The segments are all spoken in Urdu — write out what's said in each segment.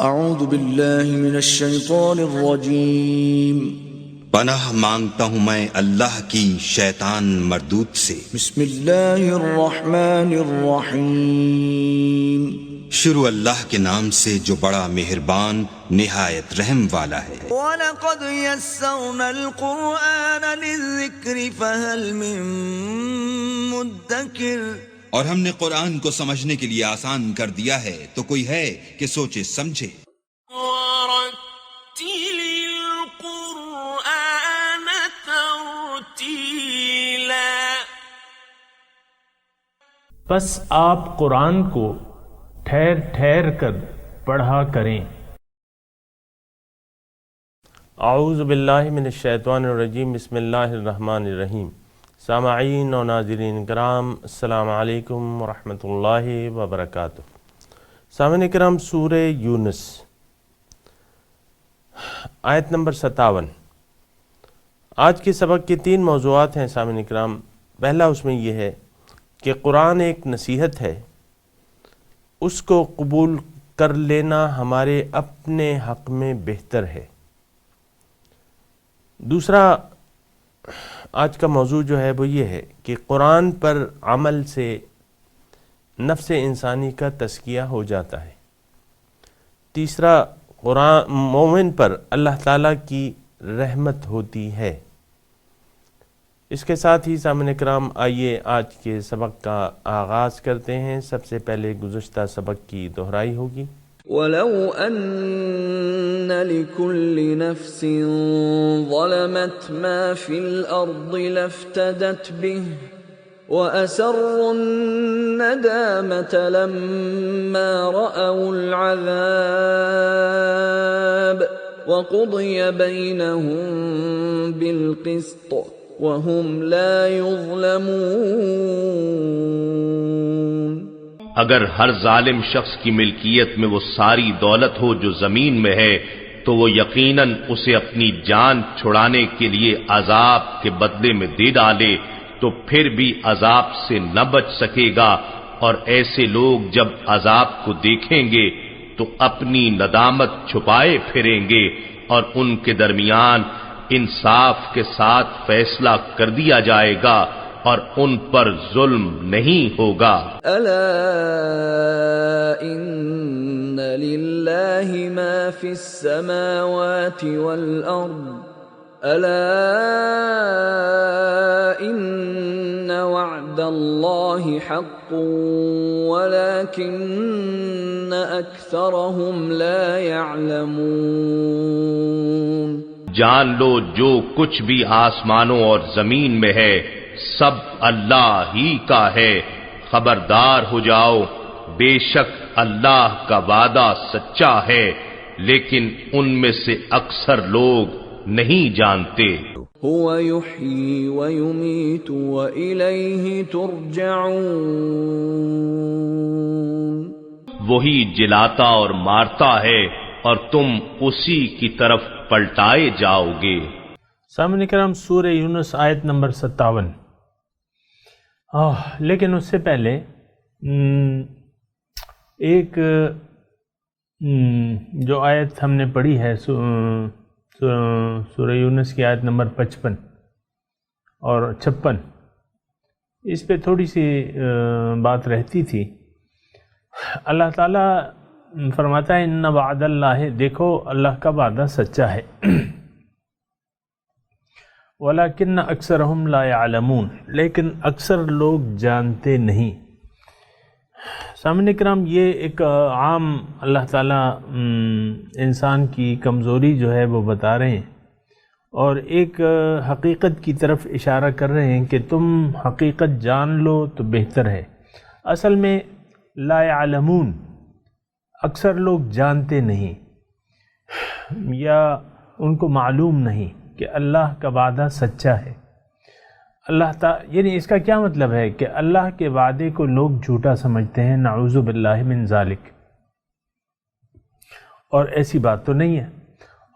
اعوذ باللہ من الشیطان الرجیم پناہ مانگتا ہوں میں اللہ کی شیطان مردود سے۔ بسم اللہ الرحمن الرحیم شروع اللہ کے نام سے جو بڑا مہربان نہایت رحم والا ہے۔ وَلَقَدْ يَسَّرْنَا الْقُرْآنَ لِلذِّكْرِ فَهَلْ مِن مُدَّكِرٍ، اور ہم نے قرآن کو سمجھنے کے لیے آسان کر دیا ہے تو کوئی ہے کہ سوچے سمجھے۔ وَرَتِّلِ الْقُرْآنَ تَرْتِيلًا، بس آپ قرآن کو ٹھہر ٹھہر کر پڑھا کریں۔ اعوذ باللہ من الشیطان الرجیم، بسم اللہ الرحمن الرحیم۔ سامعین و ناظرین کرام، السلام علیکم ورحمۃ اللہ وبرکاتہ۔ سامعین کرام، سورہ یونس آیت نمبر 57۔ آج کے سبق کے 3 موضوعات ہیں سامعین کرام۔ پہلا اس میں یہ ہے کہ قرآن ایک نصیحت ہے، اس کو قبول کر لینا ہمارے اپنے حق میں بہتر ہے۔ دوسرا آج کا موضوع جو ہے وہ یہ ہے کہ قرآن پر عمل سے نفس انسانی کا تزکیہ ہو جاتا ہے۔ تیسرا، قرآن مومن پر اللہ تعالیٰ کی رحمت ہوتی ہے۔ اس کے ساتھ ہی سامعین کرام، آئیے آج کے سبق کا آغاز کرتے ہیں۔ سب سے پہلے گزشتہ سبق کی دہرائی ہوگی۔ وَلَوْ أَنَّ لِكُلِّ نَفْسٍ ظَلَمَتْ مَا فِي الْأَرْضِ لَافْتَدَتْ بِهِ وَأَسَرُّوا النَّدَامَةَ لَمَّا رَأَوُا الْعَذَابَ وَقُضِيَ بَيْنَهُم بِالْقِسْطِ وَهُمْ لَا يُظْلَمُونَ۔ اگر ہر ظالم شخص کی ملکیت میں وہ ساری دولت ہو جو زمین میں ہے تو وہ یقیناً اسے اپنی جان چھڑانے کے لیے عذاب کے بدلے میں دے ڈالے تو پھر بھی عذاب سے نہ بچ سکے گا، اور ایسے لوگ جب عذاب کو دیکھیں گے تو اپنی ندامت چھپائے پھریں گے، اور ان کے درمیان انصاف کے ساتھ فیصلہ کر دیا جائے گا اور ان پر ظلم نہیں ہوگا۔ الا ان للہ ما فی السماوات والارض الا ان وعد اللہ حق ولكن اکثرهم لا يعلمون۔ جان لو جو کچھ بھی آسمانوں اور زمین میں ہے سب اللہ ہی کا ہے، خبردار ہو جاؤ، بے شک اللہ کا وعدہ سچا ہے، لیکن ان میں سے اکثر لوگ نہیں جانتے۔ هو يحيي ويميت وإليه ترجعون۔ وہی جلاتا اور مارتا ہے اور تم اسی کی طرف پلٹائے جاؤ گے۔ سامعین کرام، سورہ یونس آیت نمبر 57۔ لیکن اس سے پہلے ایک جو آیت ہم نے پڑھی ہے سورہ یونس کی آیت نمبر 55 اور 56، اس پہ تھوڑی سی بات رہتی تھی۔ اللہ تعالیٰ فرماتا ہے ان وعد اللہ، دیکھو اللہ کا وعدہ سچا ہے، وَلَكِنَّ أَكْثَرَهُمْ لَا يَعْلَمُونَ، لیکن اکثر لوگ جانتے نہیں۔ سامعین کرام، یہ ایک عام اللہ تعالیٰ انسان کی کمزوری جو ہے وہ بتا رہے ہیں، اور ایک حقیقت کی طرف اشارہ کر رہے ہیں کہ تم حقیقت جان لو تو بہتر ہے۔ اصل میں لا يعلمون، اکثر لوگ جانتے نہیں یا ان کو معلوم نہیں کہ اللہ کا وعدہ سچا ہے۔ اللہ تعالیٰ، یعنی اس کا کیا مطلب ہے کہ اللہ کے وعدے کو لوگ جھوٹا سمجھتے ہیں، نعوذ باللہ من ذالک، اور ایسی بات تو نہیں ہے۔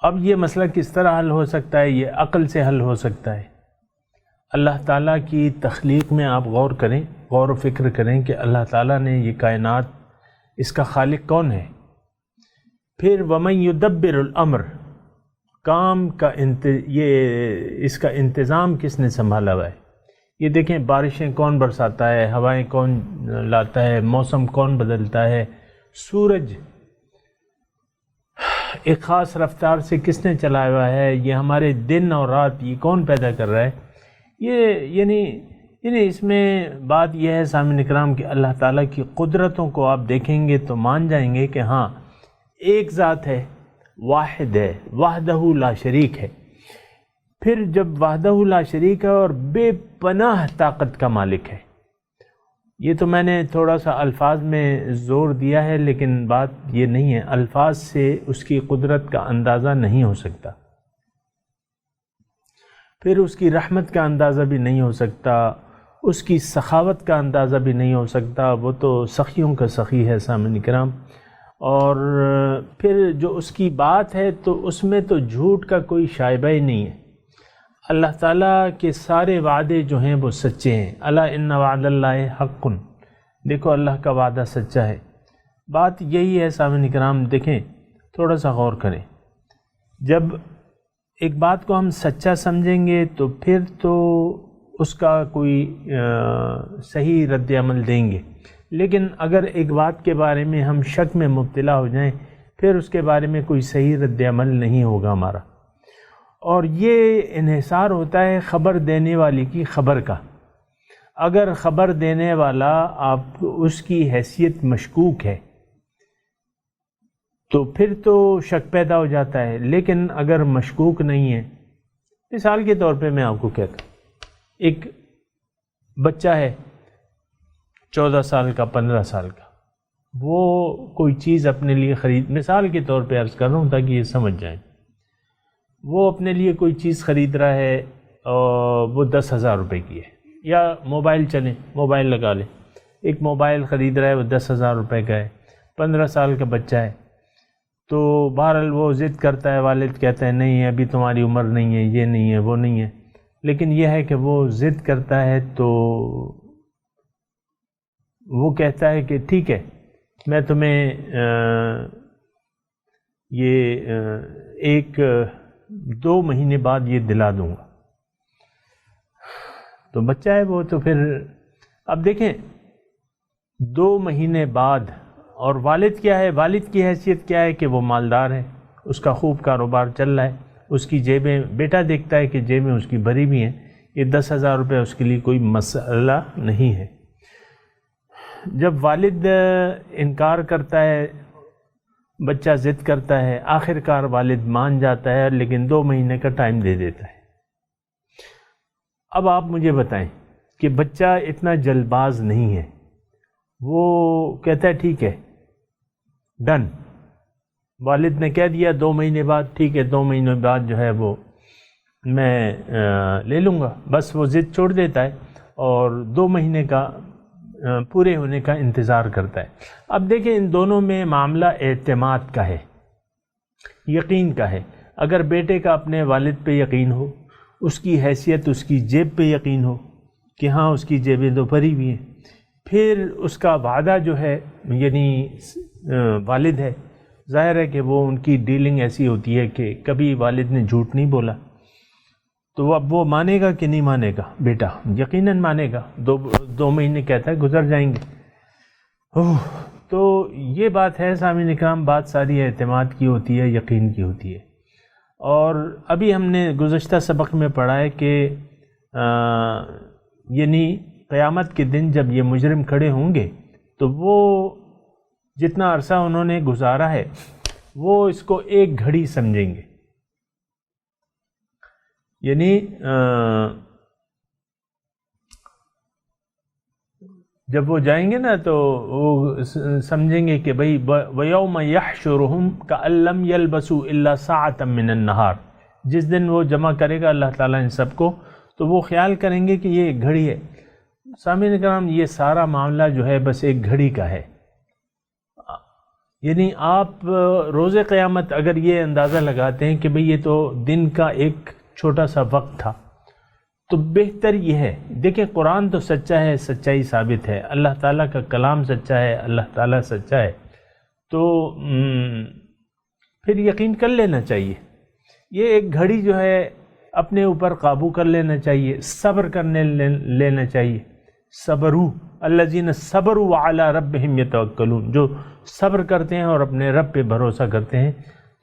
اب یہ مسئلہ کس طرح حل ہو سکتا ہے؟ یہ عقل سے حل ہو سکتا ہے۔ اللہ تعالیٰ کی تخلیق میں آپ غور کریں، غور و فکر کریں کہ اللہ تعالیٰ نے یہ کائنات، اس کا خالق کون ہے؟ پھر وَمَن يُدَبِّرُ الْأَمْرَ، کام کا اس کا انتظام کس نے سنبھالا ہوا ہے؟ یہ دیکھیں، بارشیں کون برساتا ہے، ہوائیں کون لاتا ہے، موسم کون بدلتا ہے، سورج ایک خاص رفتار سے کس نے چلایا ہوا ہے، یہ ہمارے دن اور رات یہ کون پیدا کر رہا ہے؟ یہ یعنی اس میں بات یہ ہے سامعین اکرام کہ اللہ تعالیٰ کی قدرتوں کو آپ دیکھیں گے تو مان جائیں گے کہ ہاں ایک ذات ہے، واحد ہے، وحدہ لا شریک ہے۔ پھر جب وحدہ لا شریک ہے اور بے پناہ طاقت کا مالک ہے، یہ تو میں نے تھوڑا سا الفاظ میں زور دیا ہے، لیکن بات یہ نہیں ہے، الفاظ سے اس کی قدرت کا اندازہ نہیں ہو سکتا، پھر اس کی رحمت کا اندازہ بھی نہیں ہو سکتا، اس کی سخاوت کا اندازہ بھی نہیں ہو سکتا، وہ تو سخیوں کا سخی ہے سامعین کرام۔ اور پھر جو اس کی بات ہے تو اس میں تو جھوٹ کا کوئی شائبہ ہی نہیں ہے۔ اللہ تعالیٰ کے سارے وعدے جو ہیں وہ سچے ہیں۔ الا ان وعد اللہ حق، دیکھو اللہ کا وعدہ سچا ہے۔ بات یہی ہے سامعین کرام، دیکھیں تھوڑا سا غور کریں، جب ایک بات کو ہم سچا سمجھیں گے تو پھر تو اس کا کوئی صحیح رد عمل دیں گے، لیکن اگر ایک بات کے بارے میں ہم شک میں مبتلا ہو جائیں پھر اس کے بارے میں کوئی صحیح رد عمل نہیں ہوگا ہمارا۔ اور یہ انحصار ہوتا ہے خبر دینے والی کی خبر کا۔ اگر خبر دینے والا آپ اس کی حیثیت مشکوک ہے تو پھر تو شک پیدا ہو جاتا ہے، لیکن اگر مشکوک نہیں ہے، مثال کے طور پہ میں آپ کو کہتا ہوں، ایک بچہ ہے 14 سال کا، 15 سال کا، وہ کوئی چیز اپنے لیے مثال کے طور پہ عرض کر رہا ہوں تاکہ یہ سمجھ جائیں، وہ اپنے لیے کوئی چیز خرید رہا ہے اور وہ 10,000 روپے کی ہے، یا موبائل چلیں، موبائل لگا لیں، ایک موبائل خرید رہا ہے وہ 10,000 روپے کا ہے، 15 سال کا بچہ ہے، تو بہرحال وہ ضد کرتا ہے، والد کہتا ہے نہیں ابھی تمہاری عمر نہیں ہے، یہ نہیں ہے، وہ نہیں ہے، لیکن یہ ہے کہ وہ ضد کرتا ہے تو وہ کہتا ہے کہ ٹھیک ہے میں تمہیں یہ 2 مہینے بعد یہ دلا دوں گا۔ تو بچہ ہے وہ، تو پھر اب دیکھیں 2 مہینے بعد، اور والد کیا ہے، والد کی حیثیت کیا ہے کہ وہ مالدار ہے، اس کا خوب کاروبار چل رہا ہے، اس کی جیبیں، بیٹا دیکھتا ہے کہ جیبیں اس کی بھری بھی ہیں، یہ 10,000 روپے اس کے لیے کوئی مسئلہ نہیں ہے۔ جب والد انکار کرتا ہے، بچہ ضد کرتا ہے، آخر کار والد مان جاتا ہے، لیکن 2 مہینے کا ٹائم دے دیتا ہے۔ اب آپ مجھے بتائیں کہ بچہ اتنا جلد باز نہیں ہے، وہ کہتا ہے ٹھیک ہے ڈن، والد نے کہہ دیا 2 مہینے بعد، ٹھیک ہے 2 مہینے بعد جو ہے وہ میں لے لوں گا، بس وہ ضد چھوڑ دیتا ہے اور 2 مہینے کا پورے ہونے کا انتظار کرتا ہے۔ اب دیکھیں ان دونوں میں معاملہ اعتماد کا ہے، یقین کا ہے۔ اگر بیٹے کا اپنے والد پہ یقین ہو، اس کی حیثیت، اس کی جیب پہ یقین ہو کہ ہاں اس کی جیبیں تو بھری ہوئی ہیں، پھر اس کا وعدہ جو ہے یعنی والد ہے، ظاہر ہے کہ وہ ان کی ڈیلنگ ایسی ہوتی ہے کہ کبھی والد نے جھوٹ نہیں بولا، تو اب وہ مانے گا کہ نہیں مانے گا؟ بیٹا یقیناً مانے گا، 2 مہینے کہتا ہے گزر جائیں گے۔ تو یہ بات ہے سامعین اکرام، بات ساری اعتماد کی ہوتی ہے، یقین کی ہوتی ہے۔ اور ابھی ہم نے گزشتہ سبق میں پڑھا ہے کہ یعنی قیامت کے دن جب یہ مجرم کھڑے ہوں گے تو وہ جتنا عرصہ انہوں نے گزارا ہے وہ اس کو 1 گھڑی سمجھیں گے، یعنی جب وہ جائیں گے نا تو وہ سمجھیں گے کہ بھئی وَيَوْمَ يَحْشُرُهُمْ كَأَن لَّمْ يَلْبَثُوا إِلَّا سَاعَةً مِّنَ النَّهَارِ، جس دن وہ جمع کرے گا اللہ تعالیٰ ان سب کو تو وہ خیال کریں گے کہ یہ 1 گھڑی ہے۔ سامعین کرام یہ سارا معاملہ جو ہے بس 1 گھڑی کا ہے، یعنی آپ روز قیامت اگر یہ اندازہ لگاتے ہیں کہ بھئی یہ تو دن کا ایک چھوٹا سا وقت تھا، تو بہتر یہ ہے، دیکھیں قرآن تو سچا ہے، سچائی ثابت ہے، اللہ تعالیٰ کا کلام سچا ہے، اللہ تعالیٰ سچا ہے، تو پھر یقین کر لینا چاہیے. یہ ایک گھڑی جو ہے اپنے اوپر قابو کر لینا چاہیے، صبر کرنے لینا چاہیے. صبروا الذین صبروا وعلی ربہم یتوکلون، جو صبر کرتے ہیں اور اپنے رب پہ بھروسہ کرتے ہیں.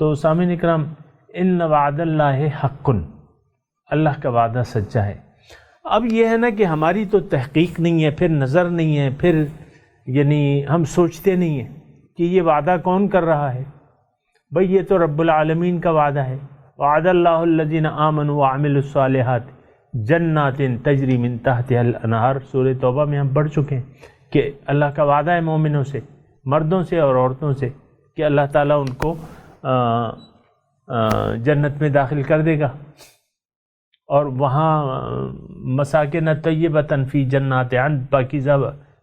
تو سامعین اکرام، ان وعد اللہ حق، اللہ کا وعدہ سچا ہے. اب یہ ہے نا کہ ہماری تو تحقیق نہیں ہے، پھر نظر نہیں ہے، پھر یعنی ہم سوچتے نہیں ہیں کہ یہ وعدہ کون کر رہا ہے. بھئی یہ تو رب العالمین کا وعدہ ہے. وعد اللہ الذین آمنوا وعملوا الصالحات جنات تجری من تحتها الانہار، سورہ توبہ میں ہم پڑھ چکے ہیں کہ اللہ کا وعدہ ہے مومنوں سے، مردوں سے اور عورتوں سے، کہ اللہ تعالیٰ ان کو جنت میں داخل کر دے گا اور وہاں مساکن طیبۃ فی جنات عدن، پاکیزہ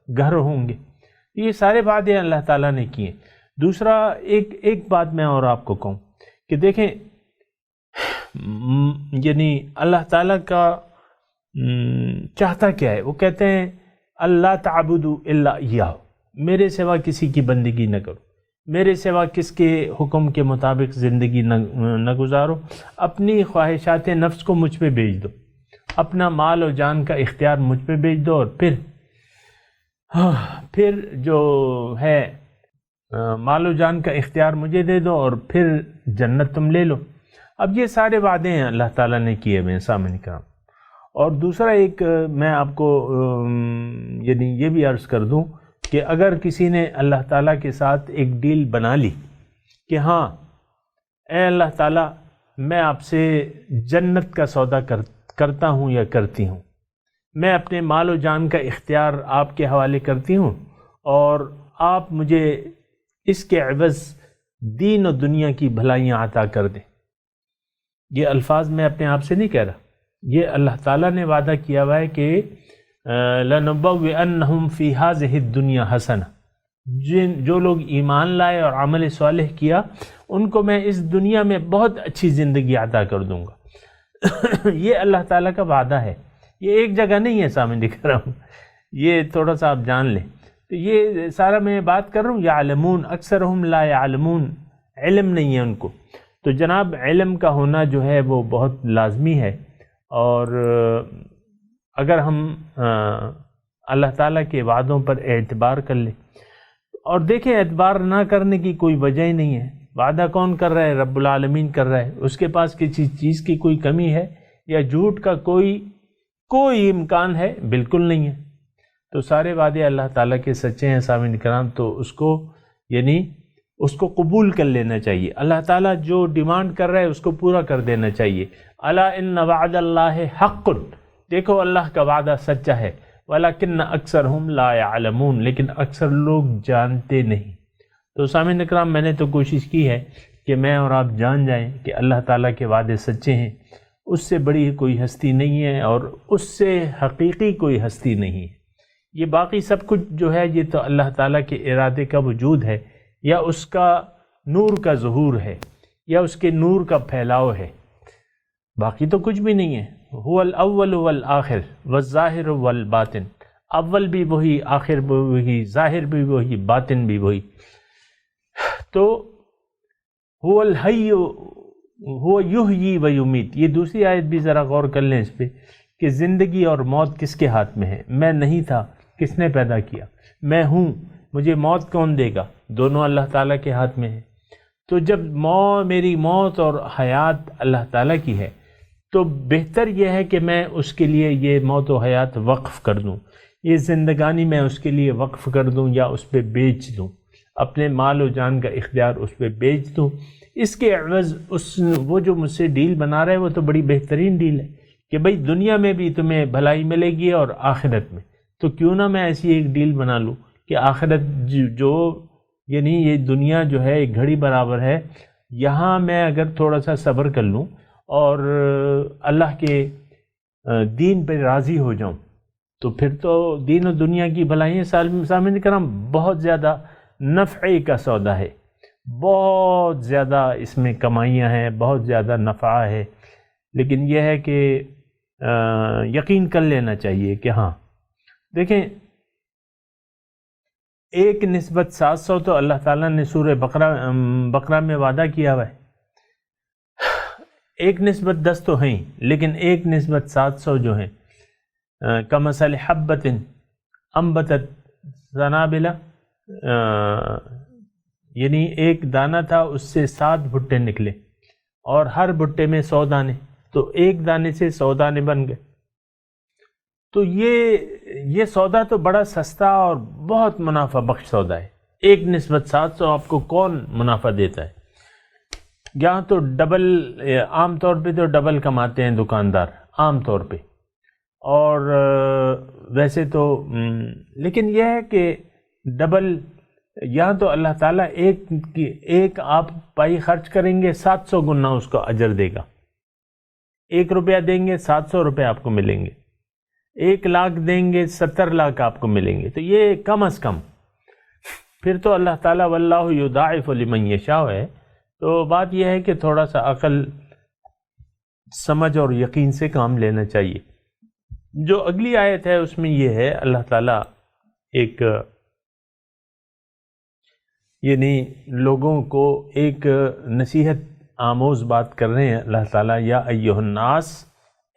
گھر ہوں گے. یہ سارے وعدے اللہ تعالیٰ نے کیے. دوسرا ایک بات میں اور آپ کو کہوں کہ دیکھیں، یعنی اللہ تعالیٰ کا چاہتا کیا ہے. وہ کہتے ہیں اللہ تعبدوا الا ایاہ، میرے سوا کسی کی بندگی نہ کرو، میرے سوا کس کے حکم کے مطابق زندگی نہ گزارو، اپنی خواہشات نفس کو مجھ پہ بیچ دو، اپنا مال و جان کا اختیار مجھ پہ بیچ دو، اور پھر جو ہے مال و جان کا اختیار مجھے دے دو، اور پھر جنت تم لے لو. اب یہ سارے وعدے ہیں اللہ تعالیٰ نے کیے ہوئے سامنے کا. اور دوسرا ایک میں آپ کو یعنی یہ بھی عرض کر دوں کہ اگر کسی نے اللہ تعالیٰ کے ساتھ ایک ڈیل بنا لی کہ ہاں اے اللہ تعالیٰ میں آپ سے جنت کا سودا کرتا ہوں یا کرتی ہوں، میں اپنے مال و جان کا اختیار آپ کے حوالے کرتی ہوں، اور آپ مجھے اس کے عوض دین و دنیا کی بھلائیاں عطا کر دیں. یہ الفاظ میں اپنے آپ سے نہیں کہہ رہا، یہ اللہ تعالیٰ نے وعدہ کیا ہوا ہے کہ لَنُبَوِّئَنَّهُمْ فِي هَذِهِ الدُّنْيَا حَسَنَةً، جو لوگ ایمان لائے اور عمل صالح کیا ان کو میں اس دنیا میں بہت اچھی زندگی عطا کر دوں گا. یہ اللہ تعالیٰ کا وعدہ ہے، یہ ایک جگہ نہیں ہے سامنے دکھ رہا ہوں، یہ تھوڑا سا آپ جان لیں. تو یہ سارا میں بات کر رہا ہوں یعلمون اکثرہم لا یعلمون، علم نہیں ہے ان کو. تو جناب علم کا ہونا جو ہے وہ بہت لازمی ہے. اور اگر ہم اللہ تعالیٰ کے وعدوں پر اعتبار کر لیں، اور دیکھیں اعتبار نہ کرنے کی کوئی وجہ ہی نہیں ہے. وعدہ کون کر رہا ہے؟ رب العالمین کر رہا ہے. اس کے پاس کسی چیز کی کوئی کمی ہے یا جھوٹ کا کوئی امکان ہے؟ بالکل نہیں ہے. تو سارے وعدے اللہ تعالیٰ کے سچے ہیں سامعین کرام. تو اس کو قبول کر لینا چاہیے. اللہ تعالیٰ جو ڈیمانڈ کر رہا ہے اس کو پورا کر دینا چاہیے. الا ان وعد اللہ حق، دیکھو اللہ کا وعدہ سچا ہے. ولکن اکثرہم لا یعلمون، لیکن اکثر لوگ جانتے نہیں. تو سامعین اکرام، میں نے تو کوشش کی ہے کہ میں اور آپ جان جائیں کہ اللہ تعالیٰ کے وعدے سچے ہیں. اس سے بڑی کوئی ہستی نہیں ہے اور اس سے حقیقی کوئی ہستی نہیں ہے. یہ باقی سب کچھ جو ہے یہ تو اللہ تعالیٰ کے ارادے کا وجود ہے، یا اس کا نور کا ظہور ہے، یا اس کے نور کا پھیلاؤ ہے. باقی تو کچھ بھی نہیں ہے. هو الاول والآخر والظاہر والباطن، اول بھی وہی، آخر بھی وہی، ظاہر بھی وہی، باطن بھی وہی. تو هو الحی هو یحیی و یمیت، یہ دوسری آیت بھی ذرا غور کر لیں اس پہ کہ زندگی اور موت کس کے ہاتھ میں ہے. میں نہیں تھا، کس نے پیدا کیا؟ میں ہوں، مجھے موت کون دے گا؟ دونوں اللہ تعالیٰ کے ہاتھ میں ہے. تو جب میری موت اور حیات اللہ تعالیٰ کی ہے تو بہتر یہ ہے کہ میں اس کے لیے یہ موت و حیات وقف کر دوں، یہ زندگانی میں اس کے لیے وقف کر دوں یا اس پہ بیچ دوں، اپنے مال و جان کا اختیار اس پہ بیچ دوں. اس کے عوض وہ جو مجھ سے ڈیل بنا رہا ہے وہ تو بڑی بہترین ڈیل ہے کہ بھئی دنیا میں بھی تمہیں بھلائی ملے گی اور آخرت میں. تو کیوں نہ میں ایسی ایک ڈیل بنا لوں کہ آخرت جو یعنی یہ دنیا جو ہے ایک گھڑی برابر ہے، یہاں میں اگر تھوڑا سا صبر کر لوں اور اللہ کے دین پہ راضی ہو جاؤں تو پھر تو دین و دنیا کی بھلائیاں سامنے کرام بہت زیادہ نفع کا سودا ہے، بہت زیادہ اس میں کمائیاں ہیں، بہت زیادہ نفع ہے. لیکن یہ ہے کہ یقین کر لینا چاہیے کہ ہاں دیکھیں ایک نسبت 700 تو اللہ تعالیٰ نے سورہ بقرہ میں وعدہ کیا ہوا ہے، ایک نسبت 10 تو ہیں، لیکن ایک نسبت 700 جو ہیں، کمثل حبۃ انبتت سنابل، یعنی ایک دانہ تھا اس سے 7 بھٹے نکلے، اور ہر بھٹے میں 100 دانے، تو ایک دانے سے 100 دانے بن گئے۔ تو یہ سودا تو بڑا سستا اور بہت منافع بخش سودا ہے۔ ایک نسبت 700 آپ کو کون منافع دیتا ہے؟ یہاں تو ڈبل، عام طور پہ تو ڈبل کماتے ہیں دکاندار عام طور پہ، اور ویسے تو لیکن یہ ہے کہ ڈبل یہاں تو اللہ تعالیٰ ایک آپ پائی خرچ کریں گے 700 گنا اس کو اجر دے گا، 1 روپیہ دیں گے 700 روپے آپ کو ملیں گے، 1 لاکھ دیں گے 70 لاکھ آپ کو ملیں گے، تو یہ کم از کم۔ پھر تو اللہ تعالیٰ واللہ یضاعف لمن یشاء ہے، تو بات یہ ہے کہ تھوڑا سا عقل سمجھ اور یقین سے کام لینا چاہیے۔ جو اگلی آیت ہے اس میں یہ ہے، اللہ تعالیٰ ایک یعنی لوگوں کو ایک نصیحت آموز بات کر رہے ہیں اللہ تعالیٰ، یا ایھا الناس،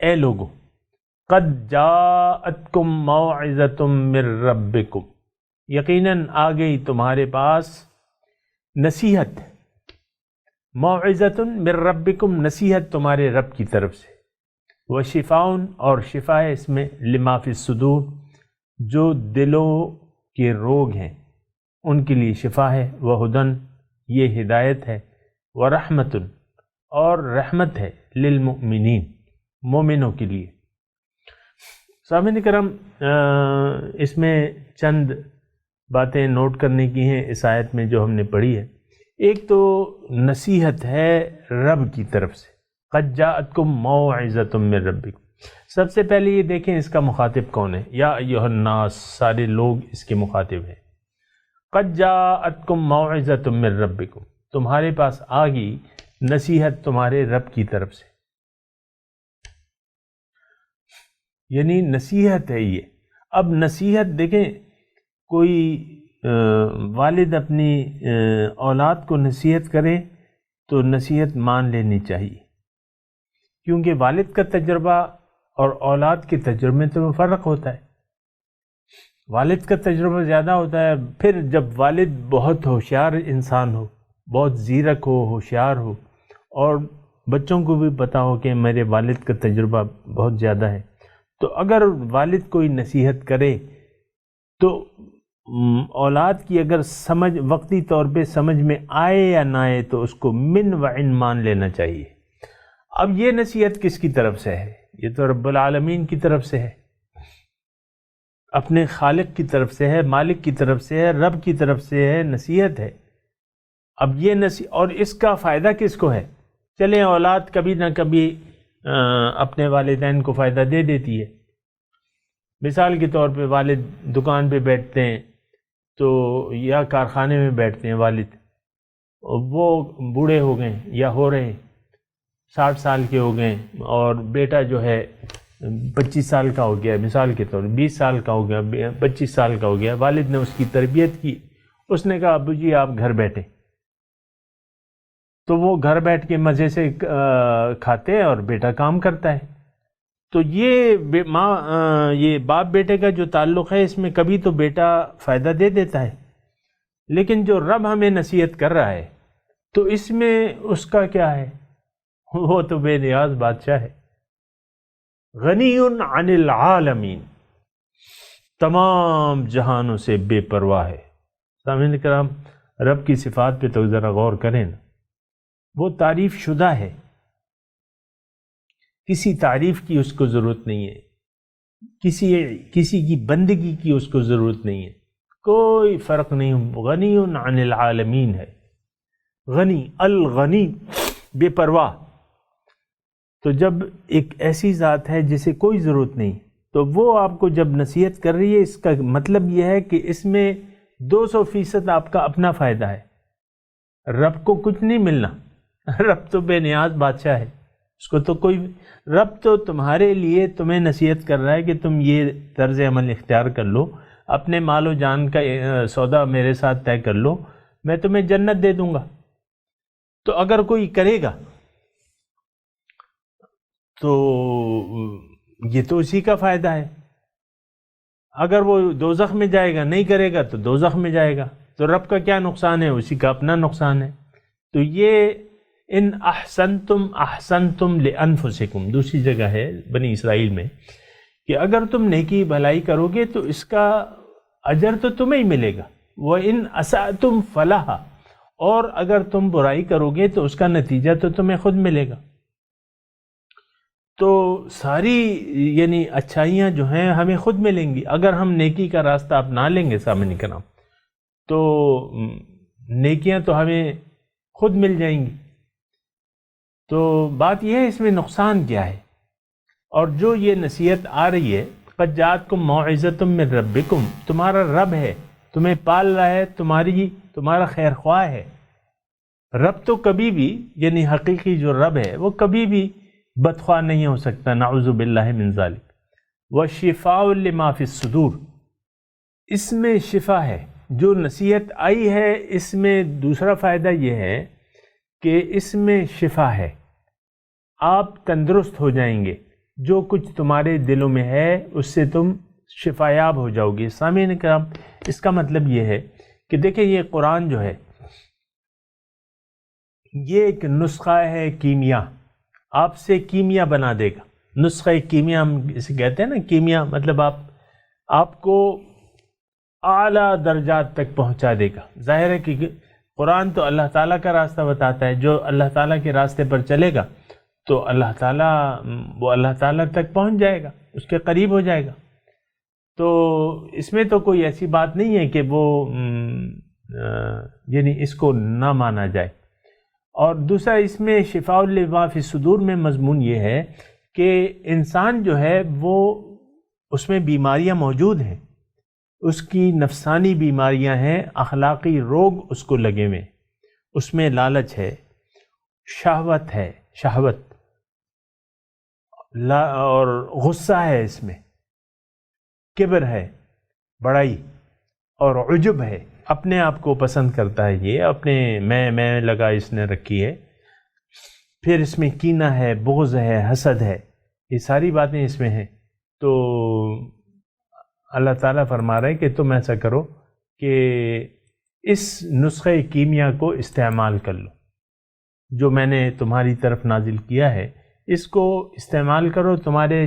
اے لوگوں، قد جاءتکم موعظۃ من ربکم، یقیناً آ گئی تمہارے پاس نصیحت، موعظۃ من ربکم، نصیحت تمہارے رب کی طرف سے، وشفاء، اور شفا ہے اس میں، لما فی الصدور، جو دلوں کے روگ ہیں ان کے لیے شفا ہے، وہدن، یہ ہدایت ہے، ورحمت، اور رحمت ہے، للمؤمنین، مومنوں کے لیے۔ سامعین کرام، اس میں چند باتیں نوٹ کرنے کی ہیں اس آیت میں جو ہم نے پڑھی ہے۔ ایک تو نصیحت ہے رب کی طرف سے، قد جاءتکم موعظۃ من ربکم۔ سب سے پہلے یہ دیکھیں اس کا مخاطب کون ہے، یا ایھا الناس، سارے لوگ اس کے مخاطب ہیں۔ قد جاءتکم موعظۃ من ربکم، تمہارے پاس آ گئی نصیحت تمہارے رب کی طرف سے، یعنی نصیحت ہے یہ۔ اب نصیحت دیکھیں، کوئی والد اپنی اولاد کو نصیحت کرے تو نصیحت مان لینی چاہیے، کیونکہ والد کا تجربہ اور اولاد کے تجربے میں فرق ہوتا ہے۔ والد کا تجربہ زیادہ ہوتا ہے، پھر جب والد بہت ہوشیار انسان ہو، بہت زیرک ہو، ہوشیار ہو، اور بچوں کو بھی پتہ ہو کہ میرے والد کا تجربہ بہت زیادہ ہے، تو اگر والد کوئی نصیحت کرے تو اولاد کی اگر سمجھ وقتی طور پہ سمجھ میں آئے یا نہ آئے تو اس کو من و عن مان لینا چاہیے۔ اب یہ نصیحت کس کی طرف سے ہے؟ یہ تو رب العالمین کی طرف سے ہے، اپنے خالق کی طرف سے ہے، مالک کی طرف سے ہے، رب کی طرف سے ہے، نصیحت ہے۔ اب یہ نصیحت، اور اس کا فائدہ کس کو ہے؟ چلیں اولاد کبھی نہ کبھی اپنے والدین کو فائدہ دے دیتی ہے۔ مثال کے طور پہ والد دکان پہ بیٹھتے ہیں تو یا کارخانے میں بیٹھتے ہیں والد، وہ بوڑھے ہو گئے یا ہو رہے ہیں، 60 سال کے ہو گئے، اور بیٹا جو ہے 25 سال کا ہو گیا، مثال کے طور 20 سال کا ہو گیا، 25 سال کا ہو گیا، والد نے اس کی تربیت کی، اس نے کہا ابو جی آپ گھر بیٹھیں، تو وہ گھر بیٹھ کے مزے سے کھاتے ہیں اور بیٹا کام کرتا ہے۔ تو یہ باپ بیٹے کا جو تعلق ہے، اس میں کبھی تو بیٹا فائدہ دے دیتا ہے، لیکن جو رب ہمیں نصیحت کر رہا ہے تو اس میں اس کا کیا ہے؟ وہ تو بے نیاز بادشاہ ہے، غنی عن العالمین، تمام جہانوں سے بے پرواہ ہے۔ سامعین کرام، رب کی صفات پہ تو ذرا غور کریں نا، وہ تعریف شدہ ہے، کسی تعریف کی اس کو ضرورت نہیں ہے، کسی کی بندگی کی اس کو ضرورت نہیں ہے، کوئی فرق نہیں، غنی عن العالمین ہے، غنی، الغنی، بے پرواہ۔ تو جب ایک ایسی ذات ہے جسے کوئی ضرورت نہیں، تو وہ آپ کو جب نصیحت کر رہی ہے، اس کا مطلب یہ ہے کہ اس میں 200% آپ کا اپنا فائدہ ہے، رب کو کچھ نہیں ملنا، رب تو بے نیاز بادشاہ ہے، اس کو تو کوئی، رب تو تمہارے لیے تمہیں نصیحت کر رہا ہے کہ تم یہ طرز عمل اختیار کر لو، اپنے مال و جان کا سودا میرے ساتھ طے کر لو، میں تمہیں جنت دے دوں گا۔ تو اگر کوئی کرے گا تو یہ تو اسی کا فائدہ ہے، اگر وہ دوزخ میں جائے گا، نہیں کرے گا تو دوزخ میں جائے گا، تو رب کا کیا نقصان ہے؟ اسی کا اپنا نقصان ہے۔ تو یہ ان احسنتم احسنتم لانفسکم، دوسری جگہ ہے بنی اسرائیل میں، کہ اگر تم نیکی بھلائی کرو گے تو اس کا اجر تو تمہیں ہی ملے گا، وَإِنْ أَسَأْتُمْ فَلَهَا، اور اگر تم برائی کرو گے تو اس کا نتیجہ تو تمہیں خود ملے گا۔ تو ساری یعنی اچھائیاں جو ہیں ہمیں خود ملیں گی اگر ہم نیکی کا راستہ اپنا لیں گے سامنے کرام، تو نیکیاں تو ہمیں خود مل جائیں گی۔ تو بات یہ ہے اس میں نقصان کیا ہے، اور جو یہ نصیحت آ رہی ہے قد جاءتکم موعظۃ من ربکم، تمہارا رب ہے، تمہیں پال رہا ہے، تمہارا خیر خواہ ہے۔ رب تو کبھی بھی یعنی حقیقی جو رب ہے وہ کبھی بھی بدخواہ نہیں ہو سکتا، نعوذ باللہ من ذالک۔ وشفاء لما فی الصدور، اس میں شفا ہے، جو نصیحت آئی ہے اس میں دوسرا فائدہ یہ ہے کہ اس میں شفا ہے، آپ تندرست ہو جائیں گے، جو کچھ تمہارے دلوں میں ہے اس سے تم شفایاب ہو جاؤ گے۔ سامعین کرام، اس کا مطلب یہ ہے کہ دیکھیں یہ قرآن جو ہے یہ ایک نسخہ ہے کیمیا، آپ سے کیمیا بنا دے گا۔ نسخہ کیمیا ہم اسے کہتے ہیں نا، کیمیا مطلب آپ کو اعلیٰ درجات تک پہنچا دے گا۔ ظاہر ہے کہ قرآن تو اللہ تعالیٰ کا راستہ بتاتا ہے، جو اللہ تعالیٰ کے راستے پر چلے گا تو اللہ تعالیٰ تک پہنچ جائے گا، اس کے قریب ہو جائے گا۔ تو اس میں تو کوئی ایسی بات نہیں ہے کہ وہ یعنی اس کو نہ مانا جائے۔ اور دوسرا اس میں شفاء لما فی الصدور میں مضمون یہ ہے کہ انسان جو ہے وہ اس میں بیماریاں موجود ہیں، اس کی نفسانی بیماریاں ہیں، اخلاقی روگ اس کو لگے ہوئے، اس میں لالچ ہے، شہوت ہے، اور غصہ ہے، اس میں کبر ہے، بڑائی اور عجب ہے، اپنے آپ کو پسند کرتا ہے، یہ اپنے میں لگا اس نے رکھی ہے۔ پھر اس میں کینہ ہے، بغض ہے، حسد ہے، یہ ساری باتیں اس میں ہیں۔ تو اللہ تعالیٰ فرما رہا ہے کہ تم ایسا کرو کہ اس نسخہ کیمیا کو استعمال کر لو، جو میں نے تمہاری طرف نازل کیا ہے، اس کو استعمال کرو۔ تمہارے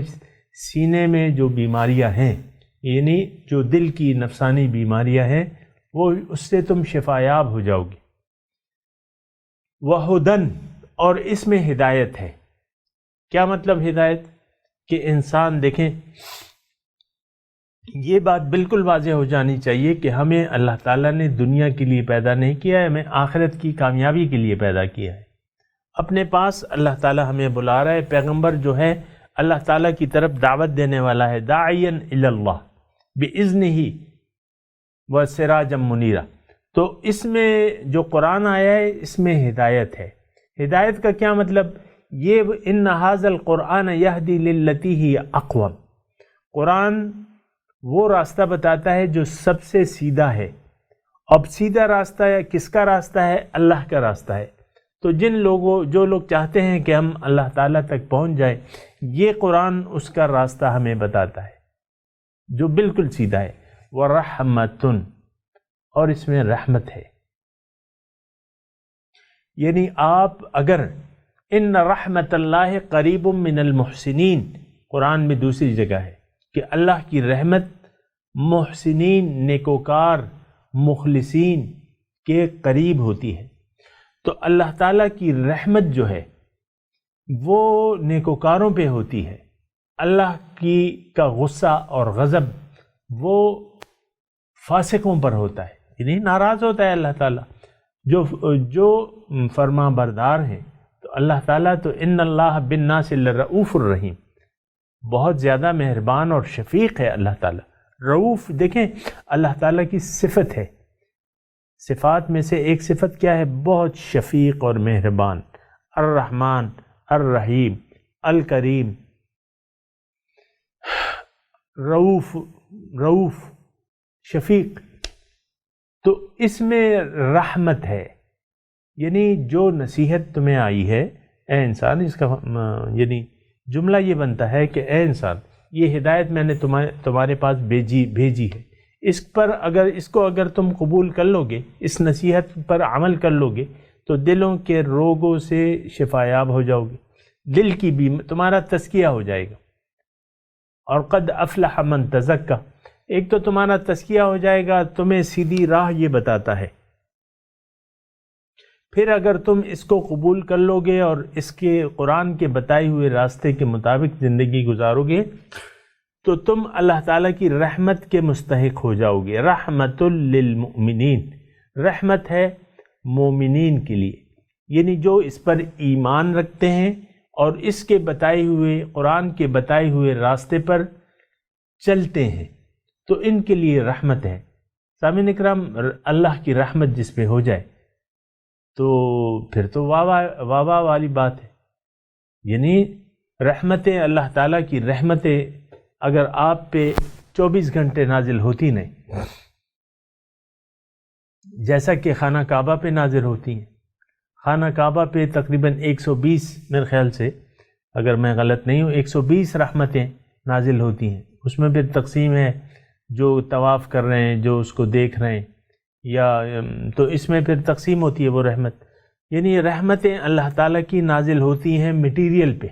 سینے میں جو بیماریاں ہیں، یعنی جو دل کی نفسانی بیماریاں ہیں، وہ اس سے تم شفایاب ہو جاؤ گے۔ وہدن، اور اس میں ہدایت ہے۔ کیا مطلب ہدایت؟ کہ انسان دیکھیں، یہ بات بالکل واضح ہو جانی چاہیے کہ ہمیں اللہ تعالیٰ نے دنیا کے لیے پیدا نہیں کیا ہے، ہمیں آخرت کی کامیابی کے لیے پیدا کیا ہے۔ اپنے پاس اللہ تعالیٰ ہمیں بلا رہا ہے، پیغمبر جو ہے اللہ تعالیٰ کی طرف دعوت دینے والا ہے، داعیا الی اللہ بإذنہ وسراجا منیرا۔ تو اس میں جو قرآن آیا ہے اس میں ہدایت ہے۔ ہدایت کا کیا مطلب؟ یہ ان ھذا القرآن یہدی للتی ہی اقوم، قرآن وہ راستہ بتاتا ہے جو سب سے سیدھا ہے۔ اب سیدھا راستہ ہے، کس کا راستہ ہے؟ اللہ کا راستہ ہے۔ تو جو لوگ چاہتے ہیں کہ ہم اللہ تعالیٰ تک پہنچ جائیں، یہ قرآن اس کا راستہ ہمیں بتاتا ہے جو بالکل سیدھا ہے۔ وَرَحْمَةٌ، اور اس میں رحمت ہے، یعنی آپ اگر ان رحمت اللہ قریب من المحسنین، قرآن میں دوسری جگہ ہے کہ اللہ کی رحمت محسنین، نیکوکار، مخلصین کے قریب ہوتی ہے۔ تو اللہ تعالیٰ کی رحمت جو ہے وہ نیکوکاروں پہ ہوتی ہے، اللہ کا غصہ اور غضب وہ فاسقوں پر ہوتا ہے، یعنی ناراض ہوتا ہے اللہ تعالیٰ جو فرما بردار ہیں۔ تو اللہ تعالیٰ تو ان اللہ بالناس لرؤوف الرحیم، بہت زیادہ مہربان اور شفیق ہے اللہ تعالیٰ۔ رؤوف، دیکھیں اللہ تعالیٰ کی صفت ہے، صفات میں سے ایک صفت کیا ہے؟ بہت شفیق اور مہربان، الرحمن، الرحیم، الکریم، رؤوف شفیق، تو اس میں رحمت ہے، یعنی جو نصیحت تمہیں آئی ہے اے انسان، اس کا یعنی جملہ یہ بنتا ہے کہ اے انسان، یہ ہدایت میں نے تمہارے پاس بھیجی ہے، اس کو اگر تم قبول کر لو گے، اس نصیحت پر عمل کر لو گے تو دلوں کے روگوں سے شفا یاب ہو جاؤ گے، دل کی بھی تمہارا تزکیہ ہو جائے گا۔ اور قد افلح من تزکا، ایک تو تمہارا تزکیہ ہو جائے گا، تمہیں سیدھی راہ یہ بتاتا ہے۔ پھر اگر تم اس کو قبول کر لو گے اور اس کے قرآن کے بتائے ہوئے راستے کے مطابق زندگی گزارو گے تو تم اللہ تعالیٰ کی رحمت کے مستحق ہو جاؤ گے۔ رحمت للمؤمنین، رحمت ہے مومنین کے لیے، یعنی جو اس پر ایمان رکھتے ہیں اور اس کے بتائے ہوئے قرآن کے بتائے ہوئے راستے پر چلتے ہیں، تو ان کے لیے رحمت ہے۔ سامعین اکرام، اللہ کی رحمت جس پہ ہو جائے تو پھر تو واہ والی بات ہے، یعنی رحمتیں، اللہ تعالیٰ کی رحمتیں اگر آپ پہ 24 گھنٹے نازل ہوتی نہیں، جیسا کہ خانہ کعبہ پہ نازل ہوتی ہیں، خانہ کعبہ پہ تقریباً 120 میرے خیال سے، اگر میں غلط نہیں ہوں، 120 رحمتیں نازل ہوتی ہیں، اس میں پھر تقسیم ہے جو طواف کر رہے ہیں، جو اس کو دیکھ رہے ہیں، یا تو اس میں پھر تقسیم ہوتی ہے وہ رحمت، یعنی رحمتیں اللہ تعالیٰ کی نازل ہوتی ہیں مٹیریل پہ۔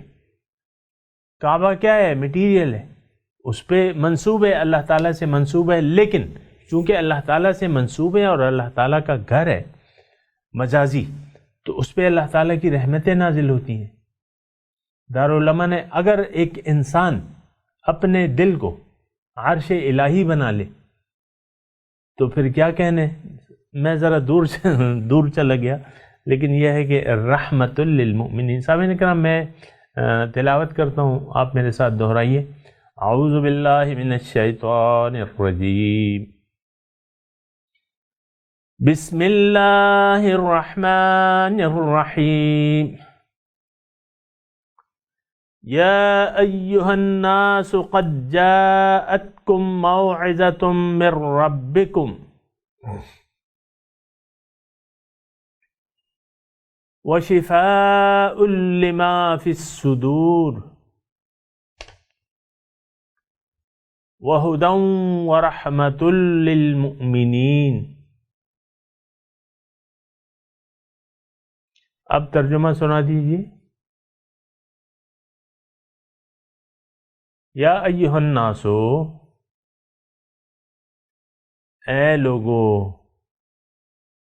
کعبہ کیا ہے؟ مٹیریل ہے، اس پہ منسوب ہے، اللہ تعالیٰ سے منسوب ہے، لیکن چونکہ اللہ تعالیٰ سے منسوب ہے اور اللہ تعالیٰ کا گھر ہے مجازی، تو اس پہ اللہ تعالیٰ کی رحمتیں نازل ہوتی ہیں۔ دارالعلماء نے اگر ایک انسان اپنے دل کو عرش الہی بنا لے تو پھر کیا کہنے، میں ذرا دور چلا گیا، لیکن یہ ہے کہ رحمت للمؤمنین۔ سامعین کرام، میں تلاوت کرتا ہوں، آپ میرے ساتھ دہرائیے۔ اعوذ باللہ من الشیطان الرجیم، بسم اللہ الرحمن الرحیم، یا ایہا الناس قد جاءتکم موعظۃ من ربکم وشفاء لما فی الصدور وہدی ورحمۃ للمؤمنین۔ اب ترجمہ سنا دیجیے۔ یا ایہا الناس، اے لوگو،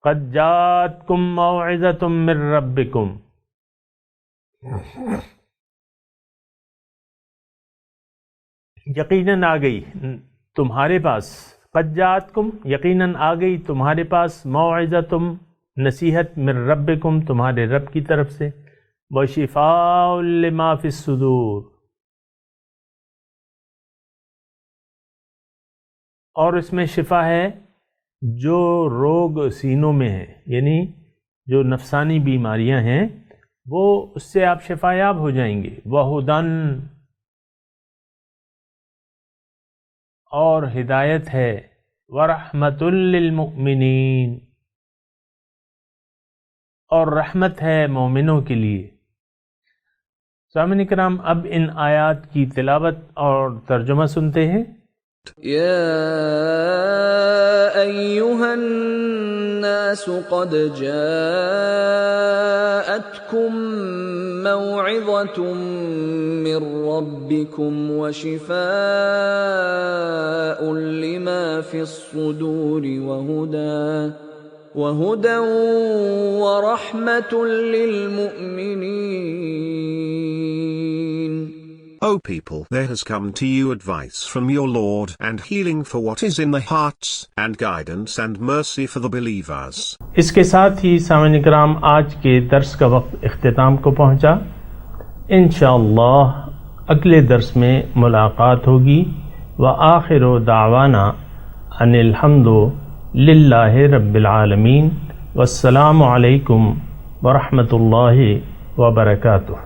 قد جاءتکم موعظۃ من ربکم، یقیناً آ گئی تمہارے پاس، قد جاءتکم یقیناً آ گئی تمہارے پاس، موعظۃ نصیحت، من ربکم تمہارے رب کی طرف سے، وشفاء لما فی الصدور اور اس میں شفا ہے جو روگ سینوں میں ہیں، یعنی جو نفسانی بیماریاں ہیں وہ اس سے آپ شفا یاب ہو جائیں گے۔ وہدن اور ہدایت ہے، ورحمۃ للمؤمنین اور رحمت ہے مومنوں کے لیے۔ سامعین کرام، اب ان آیات کی تلاوت اور ترجمہ سنتے ہیں۔ یا ایھا الناس قد جاءتکم موعظۃ من ربکم وشفاء لما فی الصدور وہدی ورحمۃ للمؤمنین۔ O people, there has come to you advice from your Lord and healing for what is in the hearts and guidance and mercy for the believers۔ اس کے ساتھ ہی سامعین کرام، آج کے درس کا وقت اختتام کو پہنچا۔ انشاءاللہ اگلے درس میں ملاقات ہوگی۔ وآخر دعوانا ان الحمد للہ رب العالمین، والسلام علیکم ورحمۃ اللہ وبرکاتہ۔